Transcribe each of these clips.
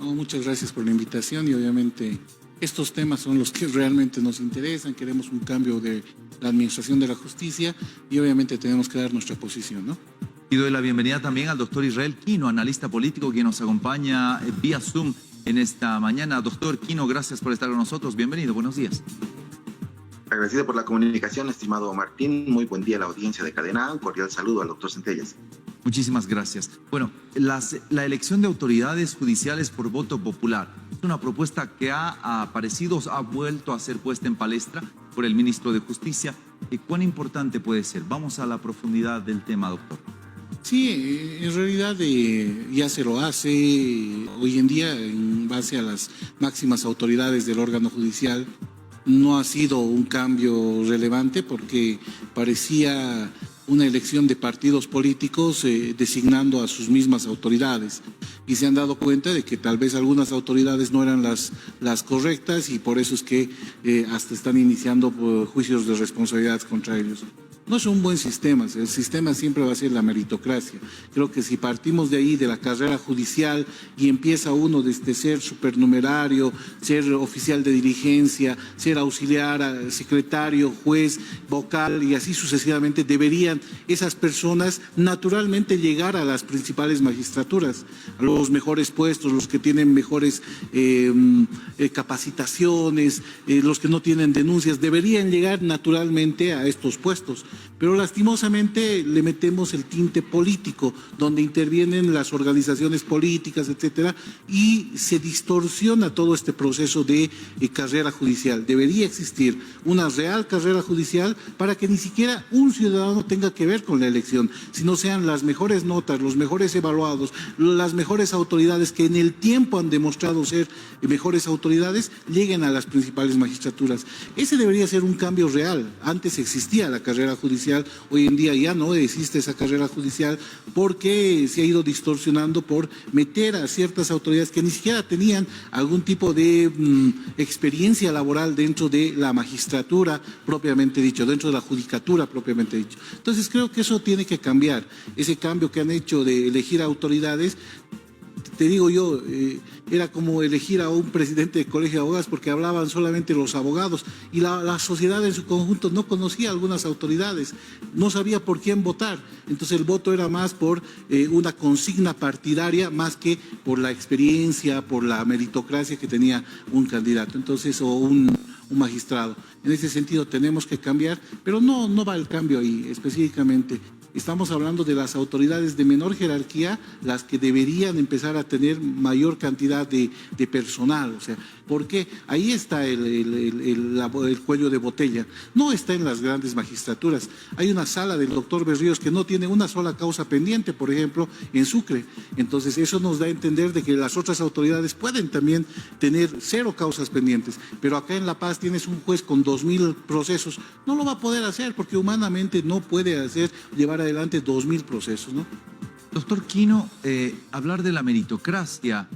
No, muchas gracias por la invitación y obviamente estos temas son los que realmente nos interesan. Queremos un cambio de la administración de la justicia y obviamente tenemos que dar nuestra posición, ¿no? Y doy la bienvenida también al doctor Israel Quino, analista político, quien nos acompaña vía Zoom en esta mañana. Doctor Quino, gracias por estar con nosotros. Bienvenido, buenos días. Agradecido por la comunicación, estimado Martín. Muy buen día a la audiencia de Cadena A. Un cordial saludo al doctor Centellas. Muchísimas gracias. Bueno, la elección de autoridades judiciales por voto popular es una propuesta que ha aparecido, ha vuelto a ser puesta en palestra por el ministro de Justicia. ¿Cuán importante puede ser? Vamos a la profundidad del tema, doctor. Sí, en realidad ya se lo hace hoy en día en base a las máximas autoridades del órgano judicial. No ha sido un cambio relevante porque parecía una elección de partidos políticos designando a sus mismas autoridades y se han dado cuenta de que tal vez algunas autoridades no eran las correctas y por eso es que hasta están iniciando juicios de responsabilidad contra ellos. No es un buen sistema, el sistema siempre va a ser la meritocracia. Creo que si partimos de ahí, de la carrera judicial, y empieza uno desde ser supernumerario, ser oficial de diligencia, ser auxiliar, secretario, juez, vocal y así sucesivamente, deberían esas personas naturalmente llegar a las principales magistraturas, a los mejores puestos, los que tienen mejores capacitaciones, los que no tienen denuncias, deberían llegar naturalmente a estos puestos. Pero lastimosamente le metemos el tinte político, donde intervienen las organizaciones políticas, etcétera, y se distorsiona todo este proceso de carrera judicial. Debería existir una real carrera judicial para que ni siquiera un ciudadano tenga que ver con la elección, sino sean las mejores notas, los mejores evaluados, las mejores autoridades que en el tiempo han demostrado ser mejores autoridades, lleguen a las principales magistraturas. Ese debería ser un cambio real. Antes existía la carrera judicial, hoy en día ya no existe esa carrera judicial porque se ha ido distorsionando por meter a ciertas autoridades que ni siquiera tenían algún tipo de experiencia laboral dentro de la magistratura propiamente dicho, dentro de la judicatura propiamente dicho. Entonces creo que eso tiene que cambiar, ese cambio que han hecho de elegir autoridades. Te digo yo, era como elegir a un presidente de colegio de abogados porque hablaban solamente los abogados y la sociedad en su conjunto no conocía algunas autoridades, no sabía por quién votar. Entonces el voto era más por una consigna partidaria más que por la experiencia, por la meritocracia que tenía un candidato, entonces, o un magistrado. En ese sentido tenemos que cambiar, pero no va el cambio ahí específicamente. Estamos hablando de las autoridades de menor jerarquía, las que deberían empezar a tener mayor cantidad de personal. O sea, porque ahí está el cuello de botella. No está en las grandes magistraturas. Hay una sala del doctor Berríos que no tiene una sola causa pendiente, por ejemplo, en Sucre. Entonces, eso nos da a entender de que las otras autoridades pueden también tener 0 causas pendientes. Pero acá en La Paz tienes un juez con 2000 procesos. No lo va a poder hacer porque humanamente no puede llevar adelante 2000 procesos, ¿no? Doctor Quino, hablar de la meritocracia,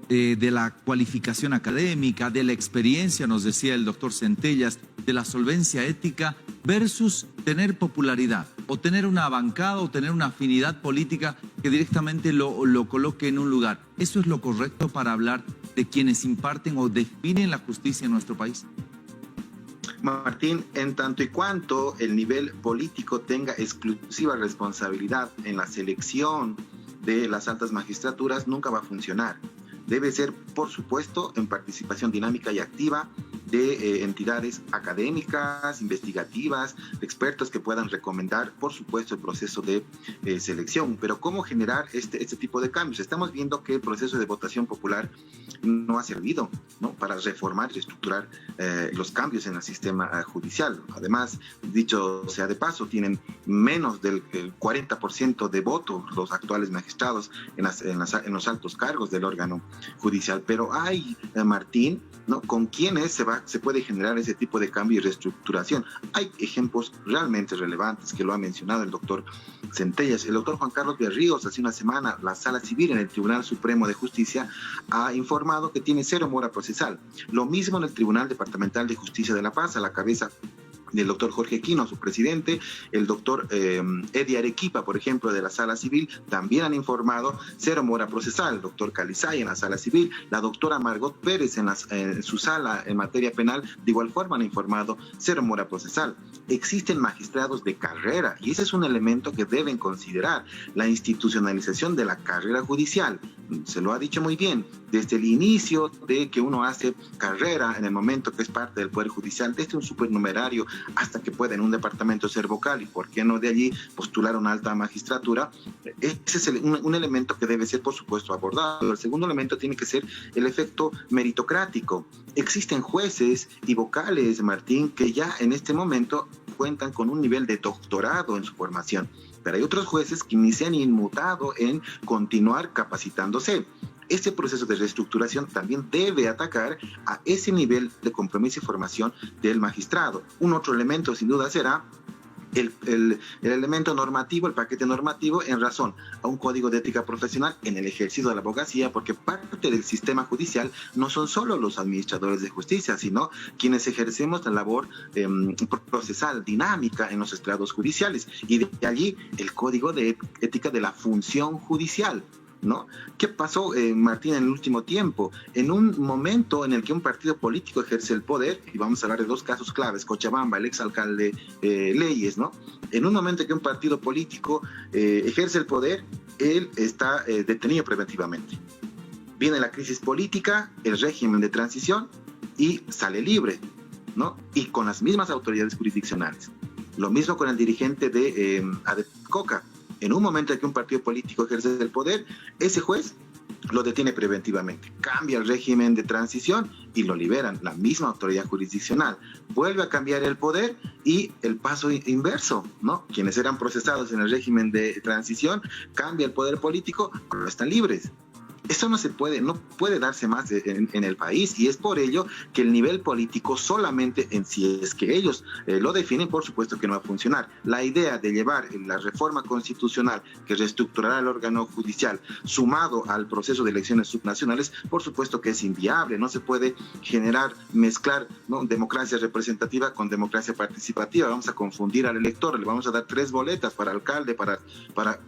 de la cualificación académica, de la experiencia, nos decía el doctor Centellas, de la solvencia ética versus tener popularidad o tener una bancada o tener una afinidad política que directamente lo coloque en un lugar. ¿Eso es lo correcto para hablar de quienes imparten o definen la justicia en nuestro país? Martín, en tanto y cuanto el nivel político tenga exclusiva responsabilidad en la selección de las altas magistraturas, nunca va a funcionar. Debe ser, por supuesto, en participación dinámica y activa de entidades académicas, investigativas, de expertos que puedan recomendar, por supuesto, el proceso de selección. Pero ¿cómo generar este tipo de cambios? Estamos viendo que el proceso de votación popular no ha servido, ¿no?, para reformar y estructurar los cambios en el sistema judicial. Además, dicho sea de paso, tienen menos del 40% de voto los actuales magistrados en los altos cargos del órgano judicial. Pero hay, Martín, ¿no?, con quienes se puede generar ese tipo de cambio y reestructuración. Hay ejemplos realmente relevantes que lo ha mencionado el doctor Centellas. El doctor Juan Carlos Berríos, hace una semana, la Sala Civil en el Tribunal Supremo de Justicia ha informado que tiene 0 mora procesal. Lo mismo en el Tribunal Departamental de Justicia de La Paz, a la cabeza del doctor Jorge Quino, su presidente, el doctor Eddie Arequipa, por ejemplo, de la Sala Civil, también han informado cero mora procesal, el doctor Calizay en la Sala Civil, la doctora Margot Pérez en su sala en materia penal, de igual forma han informado cero mora procesal. Existen magistrados de carrera y ese es un elemento que deben considerar, la institucionalización de la carrera judicial. Se lo ha dicho muy bien, desde el inicio de que uno hace carrera en el momento que es parte del Poder Judicial, desde un supernumerario hasta que pueda en un departamento ser vocal y por qué no de allí postular una alta magistratura. Ese es un elemento que debe ser, por supuesto, abordado. El segundo elemento tiene que ser el efecto meritocrático. Existen jueces y vocales, Martín, que ya en este momento cuentan con un nivel de doctorado en su formación, pero hay otros jueces que ni se han inmutado en continuar capacitándose. Este proceso de reestructuración también debe atacar a ese nivel de compromiso y formación del magistrado. Un otro elemento, sin duda, será el elemento normativo, el paquete normativo en razón a un código de ética profesional en el ejercicio de la abogacía, porque parte del sistema judicial no son solo los administradores de justicia, sino quienes ejercemos la labor procesal, dinámica en los estrados judiciales, y de allí el código de ética de la función judicial, ¿no? ¿Qué pasó, Martín, en el último tiempo? En un momento en el que un partido político ejerce el poder, y vamos a hablar de dos casos claves, Cochabamba, el exalcalde Leyes, ¿no? En un momento en que un partido político ejerce el poder, él está detenido preventivamente. Viene la crisis política, el régimen de transición, y sale libre, ¿no? Y con las mismas autoridades jurisdiccionales. Lo mismo con el dirigente de Adecoca. En un momento en que un partido político ejerce el poder, ese juez lo detiene preventivamente, cambia el régimen de transición y lo liberan, la misma autoridad jurisdiccional. Vuelve a cambiar el poder y el paso inverso, ¿no? Quienes eran procesados en el régimen de transición, cambia el poder político, pero están libres. Eso no puede darse más en el país, y es por ello que el nivel político solamente, en si es que ellos lo definen, por supuesto que no va a funcionar. La idea de llevar la reforma constitucional que reestructurará el órgano judicial sumado al proceso de elecciones subnacionales, por supuesto que es inviable. No se puede mezclar, ¿no?, democracia representativa con democracia participativa. Vamos a confundir al elector, le vamos a dar 3 boletas para alcalde, para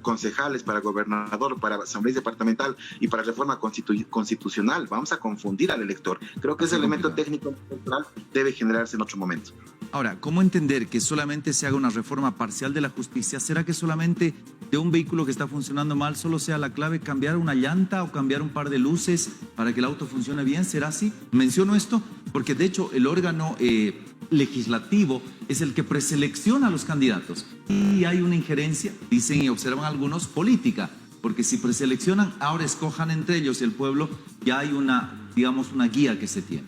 concejales, para gobernador, para asamblea departamental y para reforma constitucional. Vamos a confundir al elector. Creo que ese elemento técnico debe generarse en otro momento. Ahora, ¿cómo entender que solamente se haga una reforma parcial de la justicia? ¿Será que solamente de un vehículo que está funcionando mal solo sea la clave cambiar una llanta o cambiar un par de luces para que el auto funcione bien? ¿Será así? Menciono esto porque de hecho el órgano legislativo es el que preselecciona a los candidatos y hay una injerencia, dicen y observan algunos, política. Porque si preseleccionan, ahora escojan entre ellos el pueblo, ya hay una guía que se tiene.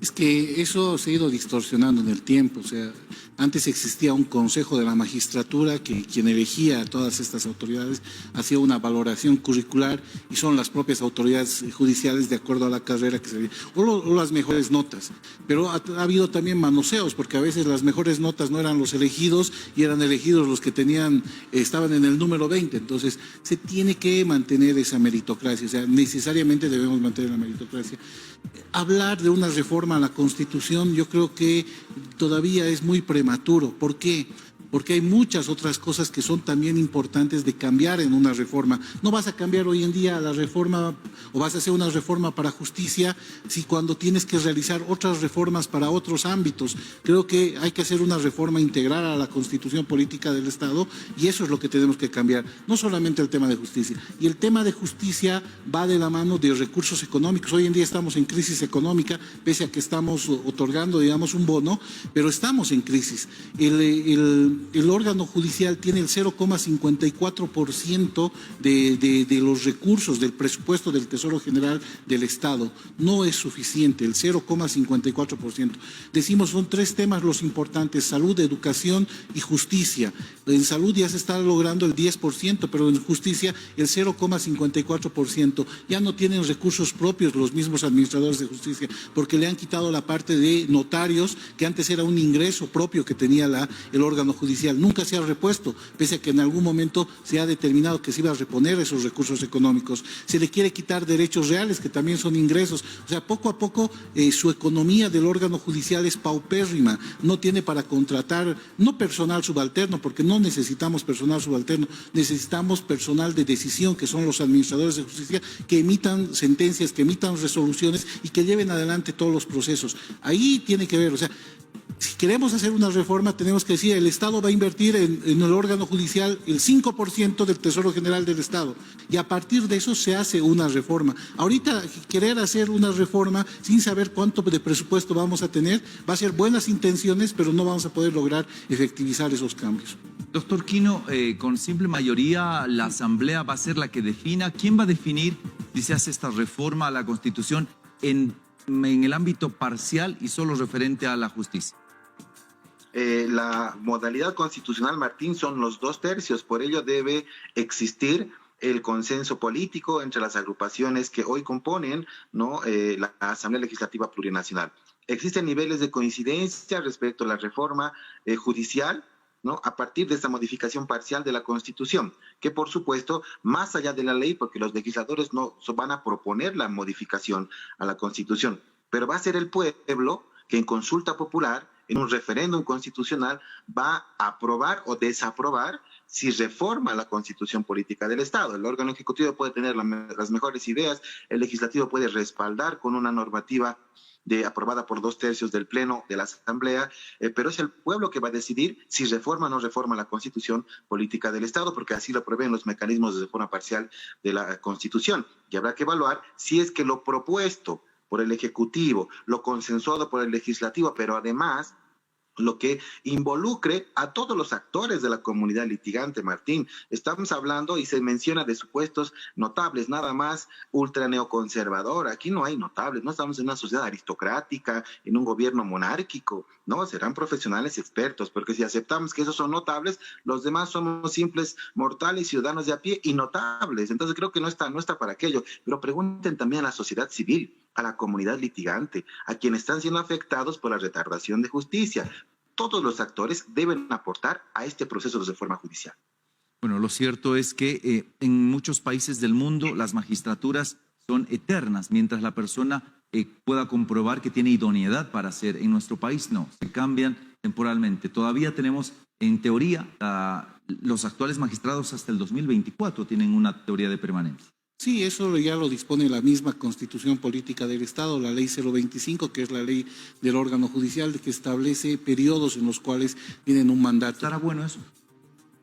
Es que eso se ha ido distorsionando en el tiempo. O sea, antes existía un consejo de la magistratura que quien elegía a todas estas autoridades hacía una valoración curricular y son las propias autoridades judiciales de acuerdo a la carrera que se veía, o las mejores notas. Pero ha habido también manoseos, porque a veces las mejores notas no eran los elegidos y eran elegidos los que estaban en el número 20. Entonces se tiene que mantener esa meritocracia, o sea, necesariamente debemos mantener la meritocracia. Hablar de una reforma a la Constitución yo creo que todavía es muy prematuro. ¿Por qué? Porque hay muchas otras cosas que son también importantes de cambiar en una reforma. No vas a cambiar hoy en día la reforma o vas a hacer una reforma para justicia si cuando tienes que realizar otras reformas para otros ámbitos. Creo que hay que hacer una reforma integral a la Constitución política del Estado y eso es lo que tenemos que cambiar. No solamente el tema de justicia. Y el tema de justicia va de la mano de recursos económicos. Hoy en día estamos en crisis económica, pese a que estamos otorgando, digamos, un bono, pero estamos en crisis. El órgano judicial tiene el 0,54% de los recursos del presupuesto del Tesoro General del Estado. No es suficiente, el 0,54%. Decimos, son 3 temas los importantes: salud, educación y justicia. En salud ya se está logrando el 10%, pero en justicia el 0,54%. Ya no tienen recursos propios los mismos administradores de justicia, porque le han quitado la parte de notarios, que antes era un ingreso propio que tenía el órgano judicial. judicial. Nunca se ha repuesto, pese a que en algún momento se ha determinado que se iba a reponer esos recursos económicos. Se le quiere quitar derechos reales, que también son ingresos. O sea, poco a poco su economía del órgano judicial es paupérrima. No tiene para contratar, no personal subalterno, porque no necesitamos personal subalterno, necesitamos personal de decisión, que son los administradores de justicia, que emitan sentencias, que emitan resoluciones y que lleven adelante todos los procesos. Ahí tiene que ver, o sea, si queremos hacer una reforma, tenemos que decir, el Estado va a invertir en el órgano judicial el 5% del Tesoro General del Estado, y a partir de eso se hace una reforma. Ahorita querer hacer una reforma sin saber cuánto de presupuesto vamos a tener, va a ser buenas intenciones, pero no vamos a poder lograr efectivizar esos cambios. Doctor Quino, con simple mayoría la Asamblea va a ser la que defina. ¿Quién va a definir si se hace esta reforma a la Constitución en el ámbito parcial y solo referente a la justicia? La modalidad constitucional, Martín, son los 2/3, por ello debe existir el consenso político entre las agrupaciones que hoy componen, ¿no?, la Asamblea Legislativa Plurinacional. Existen niveles de coincidencia respecto a la reforma judicial, ¿no?, a partir de esta modificación parcial de la Constitución, que por supuesto, más allá de la ley, porque los legisladores no van a proponer la modificación a la Constitución, pero va a ser el pueblo que en consulta popular, en un referéndum constitucional, va a aprobar o desaprobar si reforma la Constitución Política del Estado. El órgano ejecutivo puede tener las mejores ideas, el legislativo puede respaldar con una normativa aprobada por 2/3 del Pleno de la Asamblea, pero es el pueblo que va a decidir si reforma o no reforma la Constitución Política del Estado, porque así lo prevén los mecanismos de reforma parcial de la Constitución. Y habrá que evaluar si es que lo propuesto por el Ejecutivo, lo consensuado por el Legislativo, pero además lo que involucre a todos los actores de la comunidad litigante, Martín. Estamos hablando y se menciona de supuestos notables, nada más ultra neoconservador. Aquí no hay notables, no estamos en una sociedad aristocrática, en un gobierno monárquico, no, serán profesionales expertos, porque si aceptamos que esos son notables, los demás somos simples mortales, ciudadanos de a pie y notables. Entonces creo que no está para aquello, pero pregunten también a la sociedad civil, a la comunidad litigante, a quienes están siendo afectados por la retardación de justicia. Todos los actores deben aportar a este proceso de reforma judicial. Bueno, lo cierto es que en muchos países del mundo las magistraturas son eternas, mientras la persona pueda comprobar que tiene idoneidad para hacer. En nuestro país no, se cambian temporalmente. Todavía tenemos, en teoría, los actuales magistrados hasta el 2024 tienen una teoría de permanencia. Sí, eso ya lo dispone la misma Constitución Política del Estado, la Ley 025, que es la ley del órgano judicial, que establece periodos en los cuales tienen un mandato. ¿Estará bueno eso?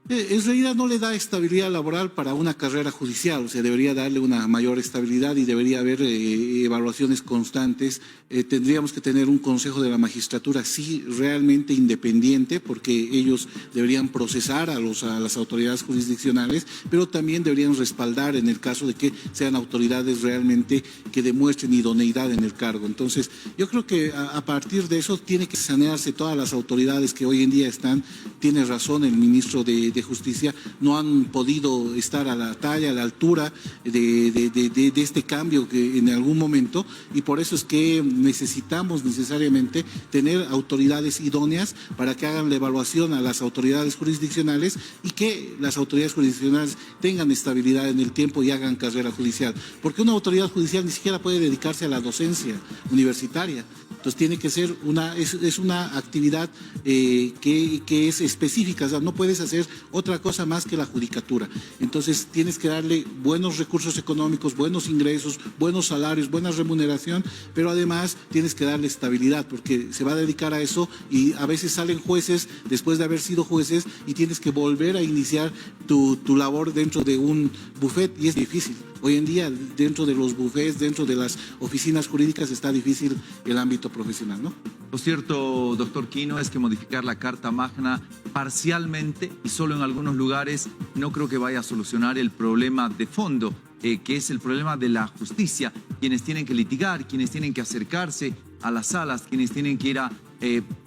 En realidad no le da estabilidad laboral para una carrera judicial, o sea, debería darle una mayor estabilidad y debería haber evaluaciones constantes. Tendríamos que tener un Consejo de la Magistratura, sí, realmente independiente, porque ellos deberían procesar a las autoridades jurisdiccionales, pero también deberían respaldar en el caso de que sean autoridades realmente que demuestren idoneidad en el cargo. Entonces, yo creo que a partir de eso tiene que sanearse todas las autoridades que hoy en día están. Tiene razón el ministro de Justicia, no han podido estar a la talla, a la altura de este cambio que en algún momento, y por eso es que necesitamos necesariamente tener autoridades idóneas para que hagan la evaluación a las autoridades jurisdiccionales y que las autoridades jurisdiccionales tengan estabilidad en el tiempo y hagan carrera judicial, porque una autoridad judicial ni siquiera puede dedicarse a la docencia universitaria. Entonces tiene que ser es una actividad que es específica, o sea, no puedes hacer otra cosa más que la judicatura. Entonces tienes que darle buenos recursos económicos, buenos ingresos, buenos salarios, buena remuneración, pero además tienes que darle estabilidad, porque se va a dedicar a eso y a veces salen jueces después de haber sido jueces y tienes que volver a iniciar tu labor dentro de un bufet y es difícil. Hoy en día, dentro de los bufés, dentro de las oficinas jurídicas, está difícil el ámbito profesional, ¿no? Lo cierto, doctor Quino, es que modificar la Carta Magna parcialmente y solo en algunos lugares no creo que vaya a solucionar el problema de fondo, que es el problema de la justicia. Quienes tienen que litigar, quienes tienen que acercarse a las salas, quienes tienen que ir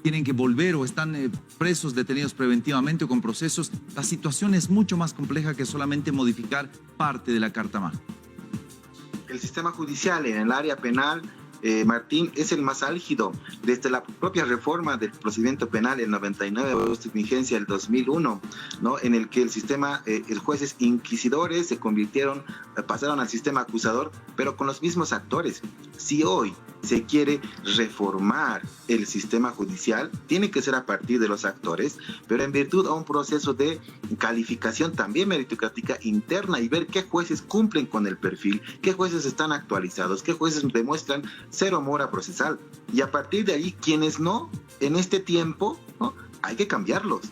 tienen que volver o están presos, detenidos preventivamente o con procesos. La situación es mucho más compleja que solamente modificar parte de la Carta Magna. El sistema judicial en el área penal Martín, es el más álgido. Desde la propia reforma del procedimiento penal, el 99, o su vigencia el 2001, ¿no? En el que el sistema, jueces inquisidores se convirtieron, pasaron al sistema acusador, pero con los mismos actores. Si hoy se quiere reformar el sistema judicial, tiene que ser a partir de los actores, pero en virtud a un proceso de calificación también meritocrática interna y ver qué jueces cumplen con el perfil, qué jueces están actualizados, qué jueces demuestran cero mora procesal. Y a partir de ahí, quienes no, en este tiempo, ¿no?, hay que cambiarlos.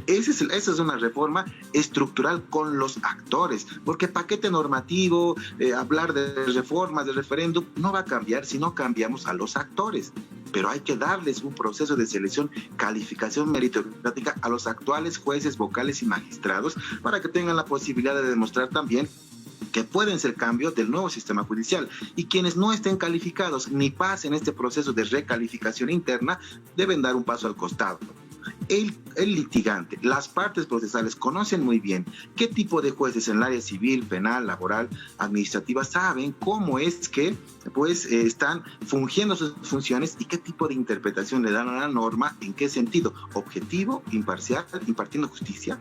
Esa es una reforma estructural con los actores, porque paquete normativo, hablar de reformas, de referéndum, no va a cambiar si no cambiamos a los actores. Pero hay que darles un proceso de selección, calificación meritocrática a los actuales jueces, vocales y magistrados para que tengan la posibilidad de demostrar también que pueden ser cambios del nuevo sistema judicial, y quienes no estén calificados ni pasen este proceso de recalificación interna deben dar un paso al costado. El litigante, las partes procesales conocen muy bien qué tipo de jueces en el área civil, penal, laboral, administrativa saben cómo es que están fungiendo sus funciones y qué tipo de interpretación le dan a la norma, en qué sentido, objetivo, imparcial, impartiendo justicia.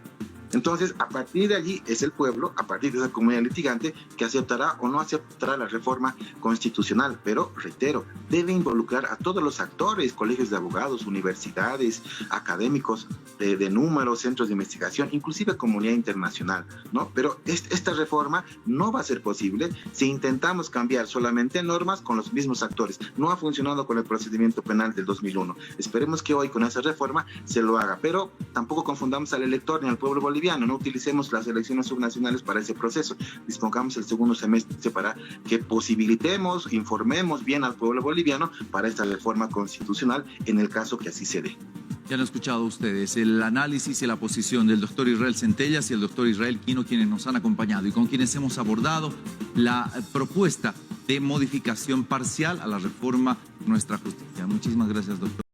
Entonces, a partir de allí es el pueblo, a partir de esa comunidad litigante, que aceptará o no aceptará la reforma constitucional. Pero, reitero, debe involucrar a todos los actores, colegios de abogados, universidades, académicos de números, centros de investigación, inclusive comunidad internacional, ¿no? Pero esta reforma no va a ser posible si intentamos cambiar solamente normas con los mismos actores. No ha funcionado con el procedimiento penal del 2001. Esperemos que hoy con esa reforma se lo haga, pero tampoco confundamos al elector ni al pueblo boliviano. No utilicemos las elecciones subnacionales para ese proceso. Dispongamos el segundo semestre para que posibilitemos, informemos bien al pueblo boliviano para esta reforma constitucional en el caso que así se dé. Ya han escuchado ustedes el análisis y la posición del doctor Israel Centellas y el doctor Israel Quino, quienes nos han acompañado y con quienes hemos abordado la propuesta de modificación parcial a la reforma de nuestra justicia. Muchísimas gracias, doctor.